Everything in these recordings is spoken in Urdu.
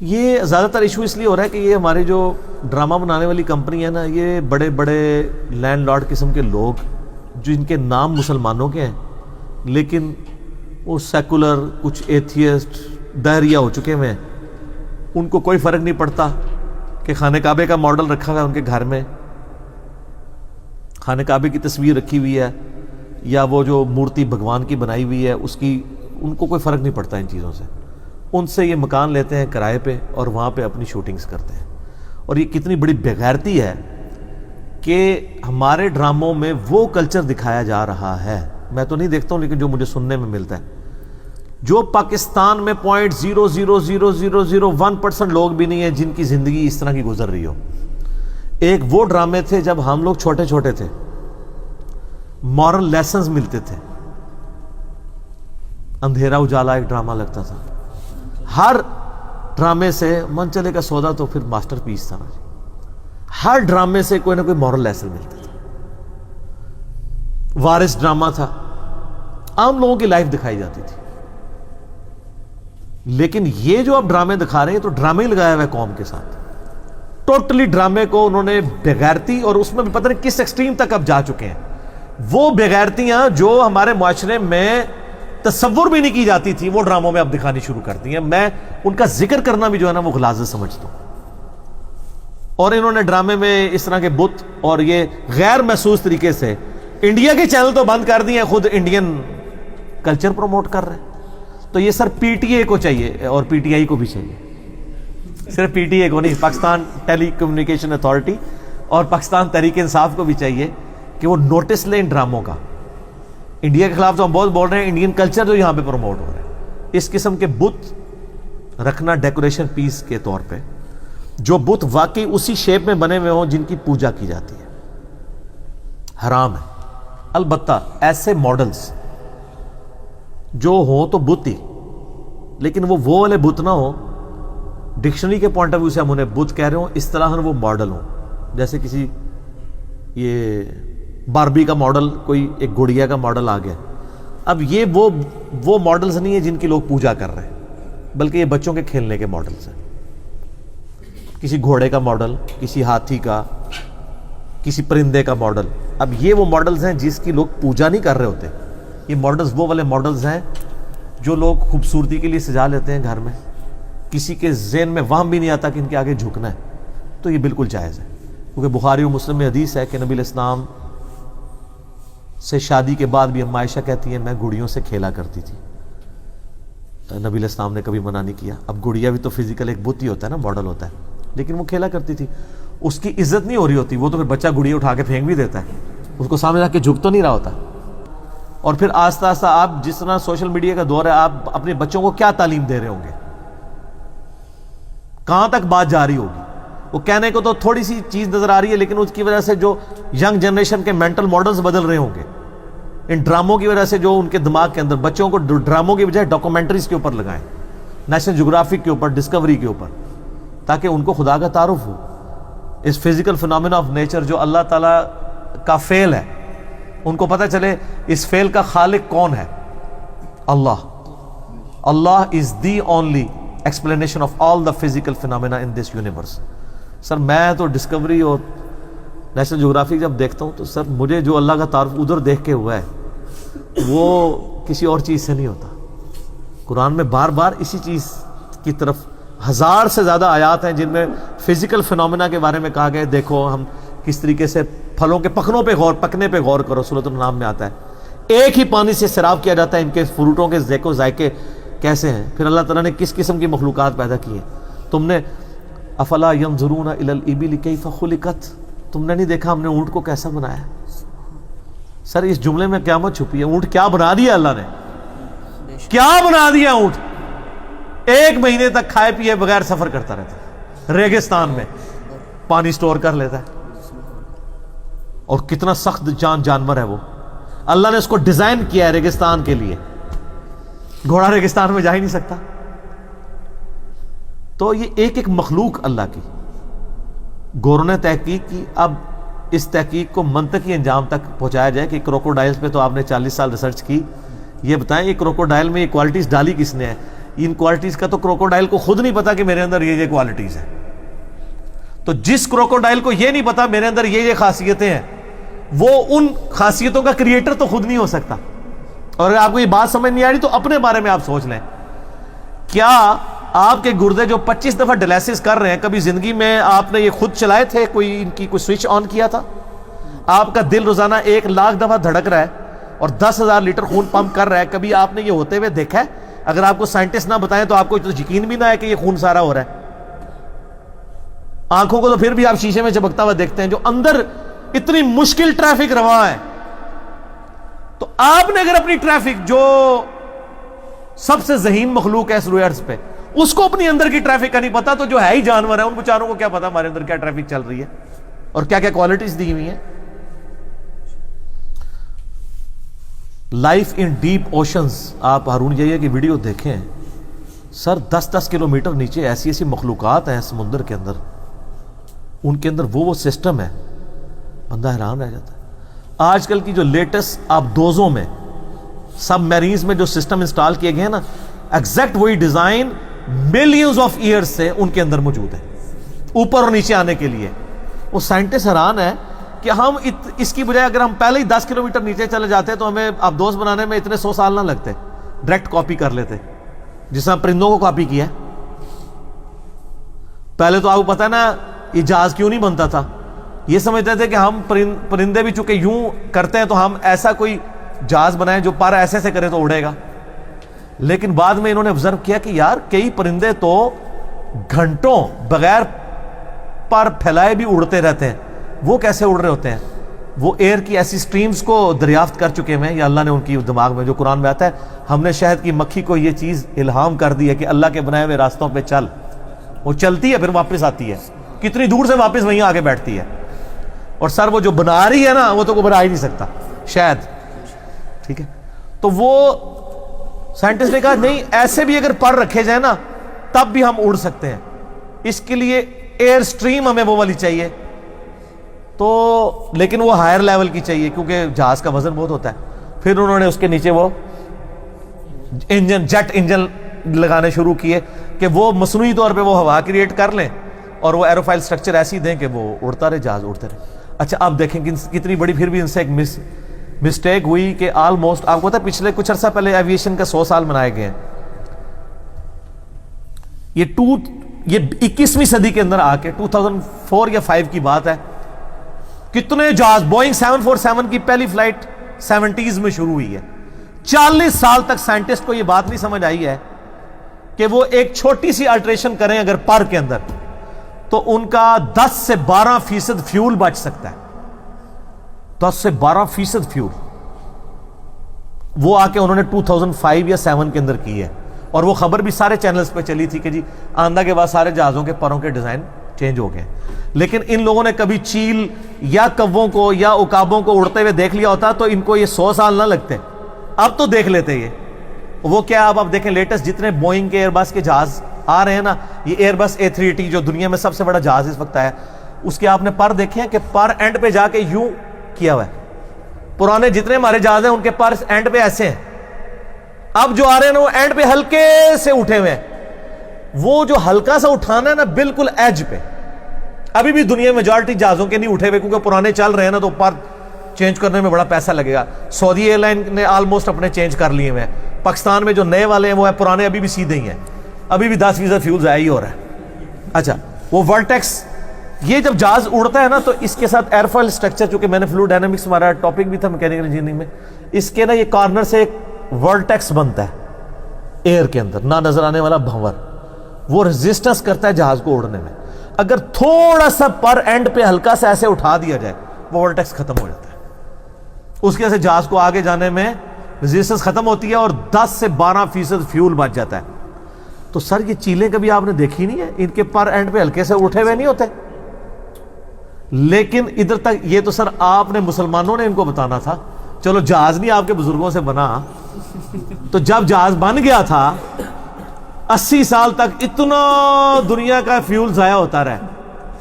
یہ زیادہ تر ایشو اس لیے ہو رہا ہے کہ یہ ہمارے جو ڈرامہ بنانے والی کمپنی ہے نا، یہ بڑے بڑے لینڈ لارڈ قسم کے لوگ جن کے نام مسلمانوں کے ہیں لیکن وہ سیکولر، کچھ ایتھیسٹ، دہریہ ہو چکے ہوئے ہیں. ان کو کوئی فرق نہیں پڑتا کہ خانہ کعبے کا ماڈل رکھا ہوا ہے ان کے گھر میں، خانہ کعبے کی تصویر رکھی ہوئی ہے یا وہ جو مورتی بھگوان کی بنائی ہوئی ہے اس کی، ان کو کوئی فرق نہیں پڑتا ان چیزوں سے. ان سے یہ مکان لیتے ہیں کرائے پہ اور وہاں پہ اپنی شوٹنگز کرتے ہیں. اور یہ کتنی بڑی بےغیرتی ہے کہ ہمارے ڈراموں میں وہ کلچر دکھایا جا رہا ہے. میں تو نہیں دیکھتا ہوں لیکن جو مجھے سننے میں ملتا ہے، جو پاکستان میں 0.00001% لوگ بھی نہیں ہیں جن کی زندگی اس طرح کی گزر رہی ہو. ایک وہ ڈرامے تھے جب ہم لوگ چھوٹے چھوٹے تھے، مورل لیسنز ملتے تھے. اندھیرا اجالا ایک ڈرامہ لگتا تھا، ہر ڈرامے سے منچلے کا سودا تو پھر ماسٹر پیس تھا. ہر ڈرامے سے کوئی نہ کوئی مورل لیسن ملتا تھا. وارث ڈرامہ تھا، عام لوگوں کی لائف دکھائی جاتی تھی. لیکن یہ جو آپ ڈرامے دکھا رہے ہیں تو ڈرامے ہی لگایا ہوا ہے قوم کے ساتھ. ٹوٹلی ڈرامے کو انہوں نے بےغیرتی، اور اس میں بھی پتہ نہیں کس ایکسٹریم تک اب جا چکے ہیں. وہ بےغیرتیاں جو ہمارے معاشرے میں تصور بھی نہیں کی جاتی تھی وہ ڈراموں میں اب دکھانی شروع کر دی ہیں. میں ان کا ذکر کرنا بھی جو ہے نا وہ غلاظت سمجھتا ہوں. اور انہوں نے ڈرامے میں اس طرح کے بت اور یہ غیر محسوس طریقے سے انڈیا کے چینل تو بند کر دیے ہیں، خود انڈین کلچر پروموٹ کر رہے ہیں. تو یہ سر پی ٹی اے کو چاہیے اور پی ٹی آئی کو بھی چاہیے، صرف پی ٹی اے کو نہیں، پاکستان ٹیلی کمیونیکیشن اتھارٹی اور پاکستان تحریک انصاف کو بھی چاہیے کہ وہ نوٹس لیں ان ڈراموں کا. انڈیا کے خلاف تو ہم بہت بول رہے ہیں، انڈین کلچر جو یہاں پہ پروموٹ ہو رہا ہے. اس قسم کے بت رکھنا ڈیکوریشن پیس کے طور پہ، جو بت واقعی اسی شیپ میں بنے ہوئے ہوں جن کی پوجا کی جاتی ہے، حرام ہے. البتہ ایسے ماڈلز جو ہوں تو بت ہی، لیکن وہ والے بت نہ ہوں، ڈکشنری کے پوائنٹ آف ویو سے ہم انہیں بت کہہ رہے ہوں، اس طرح وہ ماڈل ہوں. جیسے کسی یہ باربی کا ماڈل، کوئی ایک گڑیا کا ماڈل آ گیا. اب یہ وہ ماڈلز نہیں ہیں جن کی لوگ پوجا کر رہے ہیں، بلکہ یہ بچوں کے کھیلنے کے ماڈلز ہیں. کسی گھوڑے کا ماڈل، کسی ہاتھی کا، کسی پرندے کا ماڈل. اب یہ وہ ماڈلز ہیں جس کی لوگ پوجا نہیں کر رہے ہوتے. یہ ماڈلز وہ والے ماڈلز ہیں جو لوگ خوبصورتی کے لیے سجا لیتے ہیں گھر میں، کسی کے ذہن میں وہم بھی نہیں آتا کہ ان کے آگے جھکنا ہے. تو یہ بالکل جائز ہے، کیونکہ بخاری و مسلم میں حدیث ہے کہ نبی علیہ السلام سے شادی کے بعد بھی عائشہ کہتی ہیں میں گڑیوں سے کھیلا کرتی تھی. نبی علیہ السلام نے کبھی منع نہیں کیا. اب گڑیا بھی تو فزیکل ایک بت ہی ہوتا ہے نا، ماڈل ہوتا ہے، لیکن وہ کھیلا کرتی تھی. اس کی عزت نہیں ہو رہی ہوتی، وہ تو پھر بچہ گڑیا اٹھا کے پھینک بھی دیتا ہے، اس کو سامنے رکھ کے جھک تو نہیں رہا ہوتا. اور پھر آہستہ آہستہ آپ جس طرح سوشل میڈیا کا دور ہے، آپ اپنے بچوں کو کیا تعلیم دے رہے ہوں گے، کہاں تک بات جا رہی ہوگی. وہ کہنے کو تو تھوڑی سی چیز نظر آ رہی ہے، لیکن اس کی وجہ سے جو ینگ جنریشن کے مینٹل ماڈلز بدل رہے ہوں گے ان ڈراموں کی وجہ سے، جو ان کے دماغ کے اندر. بچوں کو ڈراموں کی بجائے ڈاکومنٹریز کے اوپر لگائیں، نیشنل جغرافک کے اوپر، ڈسکوری کے اوپر، تاکہ ان کو خدا کا تعارف ہو. اس فزیکل فنامنا آف نیچر جو اللہ تعالیٰ کا فعل ہے، ان کو پتہ چلے اس فعل کا خالق کون ہے. اللہ. Allah is the only explanation of all the physical phenomena in this universe. Sir میں تو ڈسکوری اور نیشنل جغرافک جب دیکھتا ہوں تو سر مجھے جو اللہ کا تعارف ادھر دیکھ کے ہوا ہے وہ کسی اور چیز سے نہیں ہوتا. قرآن میں بار بار اسی چیز کی طرف 1000 سے زیادہ آیات ہیں جن میں فزیکل فنامنا کے بارے میں کہا گیا. دیکھو ہم کس طریقے سے پھلوں کے پکنے پہ غور کرو، سورۃ الانعام میں آتا ہے. ایک ہی پانی سے سیراب کیا جاتا ہے، ان کے فروٹوں کے ذائقے کیسے ہیں. پھر اللہ تعالیٰ نے کس قسم کی مخلوقات پیدا کی ہیں. تم نے افلا ینظرون الی الابل کیف خلقت، تم نے نہیں دیکھا ہم نے اونٹ کو کیسا بنایا. سر اس جملے میں قیامت چھپی ہے. اونٹ کیا بنا دیا اللہ نے، کیا بنا دیا اونٹ. 1 مہینے تک کھائے پیے بغیر سفر کرتا رہتا ہے، ریگستان میں پانی سٹور کر لیتا ہے. اور کتنا سخت جانور ہے وہ. اللہ نے اس کو ڈیزائن کیا ہے ریگستان کے لیے. گھوڑا ریگستان میں جا ہی نہیں سکتا. تو یہ ایک مخلوق اللہ کی. گوروں نے تحقیق کی. اب اس تحقیق کو منطقی انجام تک پہنچایا جائے کہ کروکوڈائلز پہ تو آپ نے 40 سال ریسرچ کی. یہ بتائیں یہ کروکوڈائل میں یہ کوالٹیز ڈالی کس نے ہے؟ ان کوالٹیز کا تو کروکوڈائل کو خود نہیں پتا کہ میرے اندر یہ کوالٹیز ہیں. تو جس کروکوڈائل کو یہ نہیں پتا میرے اندر یہ خاصیتیں ہیں, وہ ان خاصیتوں کا کریٹر تو خود نہیں ہو سکتا. اور اگر آپ کو یہ بات سمجھ نہیں آ رہی تو اپنے بارے میں آپ سوچ لیں, کیا آپ کے گردے جو 25 دفعہ ڈیلیسس کر رہے ہیں, کبھی زندگی میں آپ نے یہ خود چلائے تھے, کوئی ان کی کوئی سوئچ آن کیا تھا؟ آپ کا دل روزانہ 1,00,000 دفعہ دھڑک رہا ہے اور 10,000 لیٹر خون پمپ کر رہا ہے, کبھی آپ نے یہ ہوتے ہوئے دیکھا ہے؟ اگر آپ کو سائنٹسٹ نہ بتائیں تو آپ کو یقین بھی نہ ہے کہ یہ خون سارا ہو رہا ہے. آنکھوں کو تو پھر بھی آپ شیشے میں چمکتا ہوا دیکھتے ہیں, جو اندر اتنی مشکل ٹریفک رواں ہے. تو آپ نے اگر اپنی ٹریفک, جو سب سے ذہین مخلوق ہے اس روئے ارض پہ, اس کو اپنی اندر کی ٹریفک کا نہیں پتا, تو جو ہے ہی جانور ہے ان بیچاروں کو کیا پتا ہمارے اندر کیا ٹریفک چل رہی ہے اور کیا کیا کوالٹیز دی ہوئی ہیں. لائف ان ڈیپ اوشنز, آپ ہارون جائیے کی ویڈیو دیکھیں سر, 10-10 کلومیٹر نیچے ایسی ایسی مخلوقات ہیں سمندر کے اندر, ان کے اندر وہ سسٹم ہے, بندہ حیران رہ جاتا ہے. آج کل کی جو لیٹسٹ آپ دوزوں میں, سب میرینز میں جو سسٹم انسٹال کیے گئے ہیں نا, ایگزیکٹ وہی ڈیزائن ملینز آف ایئرز سے ان کے اندر موجود ہے, اوپر اور نیچے آنے کے لیے. وہ سائنٹسٹ حیران ہے کہ ہم اس کی بجائے اگر ہم پہلے ہی 10 کلومیٹر نیچے چلے جاتے تو ہمیں آپ دوست بنانے میں اتنے 100 سال نہ لگتے, ڈائریکٹ کاپی کر لیتے, جس طرح پرندوں کو کاپی کیا. پہلے تو آپ کو پتا ہے نا یہ جہاز کیوں نہیں بنتا تھا, یہ سمجھتے تھے کہ ہم پرندے بھی چونکہ یوں کرتے ہیں تو ہم ایسا کوئی جہاز بنائیں جو پر ایسے سے کرے تو اڑے گا. لیکن بعد میں انہوں نے آبزرو کیا کہ یار کئی پرندے تو گھنٹوں بغیر پر پھیلائے بھی اڑتے رہتے ہیں. وہ کیسے اڑ رہے ہوتے ہیں؟ وہ ایئر کی ایسی سٹریمز کو دریافت کر چکے ہیں, یا اللہ نے ان کی دماغ میں, جو قرآن میں آتا ہے, ہم نے شہد کی مکھی کو یہ چیز الہام کر دی ہے کہ اللہ کے بنائے ہوئے راستوں پہ چل. وہ چلتی ہے پھر واپس آتی ہے, کتنی دور سے واپس وہیں آ کے بیٹھتی ہے. اور سر وہ جو بنا رہی ہے نا, وہ تو کوئی بنا ہی نہیں سکتا شاید, ٹھیک ہے. تو وہ سائنٹسٹ نے کہا نہیں, ایسے بھی اگر پر رکھے جائیں نا تب بھی ہم اڑ سکتے ہیں. اس کے لیے ایئر سٹریم ہمیں وہ والی چاہیے, تو لیکن وہ ہائر لیول کی چاہیے کیونکہ جہاز کا وزن بہت ہوتا ہے. پھر انہوں نے اس کے نیچے وہ انجن, جیٹ انجن لگانے شروع کیے کہ وہ مصنوعی طور پہ وہ ہوا کریٹ کر لیں اور وہ ایروفائل سٹرکچر ایسی دیں کہ وہ اڑتا رہے, جہاز اڑتے رہے. اچھا اب دیکھیں کتنی بڑی پھر بھی ان سے ایک مسٹیک ہوئی کہ آلموسٹ, آپ کو پتا ہے پچھلے کچھ عرصہ پہلے ایویشن کا 100 سال منائے گئے ہیں. یہ 21ویں صدی کے اندر آ کے 2004 یا 5 کی بات ہے, کتنے جہاز, بوئنگ 747 کی پہلی فلائٹ 70s میں شروع ہوئی ہے. 40 سال تک سائنٹسٹ کو یہ بات نہیں سمجھ آئی ہے کہ وہ ایک چھوٹی سی الٹریشن کریں اگر پر کے اندر تو ان کا 10 سے 12% فیول بچ سکتا ہے. 10 سے 12% فیول وہ آ کے انہوں نے 2005 یا 7 کے اندر کی ہے. اور وہ خبر بھی سارے چینلز پہ چلی تھی کہ جی آندہ کے بعد سارے جہازوں کے پروں کے ڈیزائن چینج ہو گئے. لیکن ان لوگوں نے کبھی چیل یا کووں کو یا عقابوں کو اڑتے ہوئے دیکھ لیا ہوتا تو ان کو یہ 100 سال نہ لگتے. اب تو دیکھ لیتے یہ. وہ کیا, اب دیکھیں لیٹسٹ جتنے بوئنگ کے ایئر بس کے جہاز آ رہے ہیں نا, یہ ایئر بس A380 جو دنیا میں سب سے بڑا جہاز اس وقت ہے, اس کے آپ نے پر دیکھے ہیں کہ پر اینڈ پہ جا کے یوں کیا ہوا ہے. پرانے جتنے ہمارے جہاز ہیں ان کے پر اینڈ پہ ایسے ہیں. اب جو آ رہے ہیں نا وہ اینڈ پہ ہلکے سے اٹھے ہوئے ہیں. وہ جو ہلکا سا اٹھانا ہے نا بالکل ایج پہ. ابھی بھی دنیا میں میجارٹی جہازوں کے نہیں اٹھے ہوئے کیونکہ پرانے چل رہے ہیں نا, تو پر چینج کرنے میں بڑا پیسہ لگے گا. سعودی ایئر لائن نے آلموسٹ اپنے چینج کر لیے ہوئے ہیں. پاکستان میں جو نئے والے ہیں وہ ہے پرانے ابھی بھی سیدھے ہی ہیں, ابھی بھی 10% فیول ضائع ہی ہو رہا ہے. اچھا وہ ورٹیکس, یہ جب جہاز اڑتا ہے نا تو اس کے ساتھ ایئرفائل سٹرکچر, چونکہ میں نے فلوئڈ ڈائنامکس ہمارا ٹاپک بھی تھا میکینیکل انجینئرنگ میں, اس کے نا یہ کارنر سے ایک ورٹیکس بنتا ہے ایئر کے اندر, نہ نظر آنے والا بھنور. وہ ریزسٹنس کرتا ہے جہاز کو اڑنے میں. اگر تھوڑا سا پر اینڈ پہ ہلکا سا ایسے اٹھا دیا جائے وہ ورٹیکس ختم ہو جاتا ہے. اس کی وجہ سے جہاز کو آگے جانے میں ریزسٹنس ختم ہوتی ہے اور 10 سے 12% فیول بچ جاتا ہے. تو سر یہ چیلیں کبھی آپ نے دیکھی نہیں ہے, ان کے پر اینڈ پہ ہلکے سے اٹھے ہوئے نہیں ہوتے. لیکن ادھر تک یہ تو سر آپ نے مسلمانوں نے ان کو بتانا تھا. چلو جہاز نہیں آپ کے بزرگوں سے بنا, تو جب جہاز بن گیا تھا 80 سال تک اتنا دنیا کا فیول ضائع ہوتا رہا.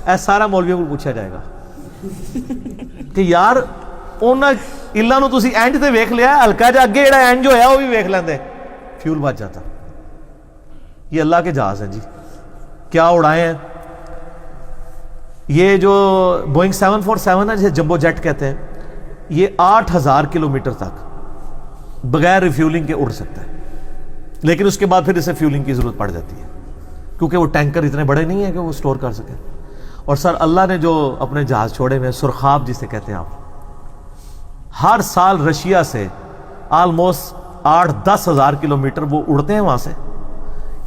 ایسا سارا مولویوں کو پوچھا جائے گا کہ یار اللہ نو تسی اینڈ تے ویکھ لیا, ہلکا جا اگے جڑا اینڈ جو ہے وہ بھی ویکھ لیندے, فیول بچ جاتا. یہ اللہ کے جہاز ہیں جی، کیا اڑائے ہیں یہ جو بوئنگ 747 ہے جسے جمبو جیٹ کہتے ہیں، یہ 8000 کلومیٹر تک بغیر ریفیولنگ کے اڑ سکتا ہے، لیکن اس کے بعد پھر اسے فیولنگ کی ضرورت پڑ جاتی ہے کیونکہ وہ ٹینکر اتنے بڑے نہیں ہیں کہ وہ سٹور کر سکیں۔ اور سر اللہ نے جو اپنے جہاز چھوڑے ہوئے سرخاب جسے کہتے ہیں آپ، ہر سال رشیا سے آلموسٹ 8-10 ہزار کلومیٹر وہ اڑتے ہیں، وہاں سے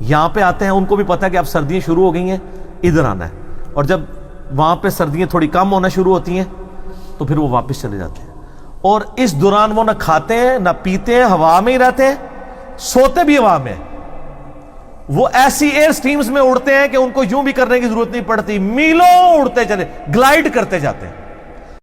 یہاں پہ آتے ہیں، ان کو بھی پتہ ہے کہ اب سردیاں شروع ہو گئی ہیں، ادھر آنا ہے، اور جب وہاں پہ سردیاں تھوڑی کم ہونا شروع ہوتی ہیں تو پھر وہ واپس چلے جاتے ہیں، اور اس دوران وہ نہ کھاتے ہیں نہ پیتے ہیں، ہوا میں ہی رہتے ہیں، سوتے بھی ہوا میں، وہ ایسی ایئر سٹریمز میں اڑتے ہیں کہ ان کو یوں بھی کرنے کی ضرورت نہیں پڑتی، میلوں اڑتے چلے، گلائڈ کرتے جاتے ہیں۔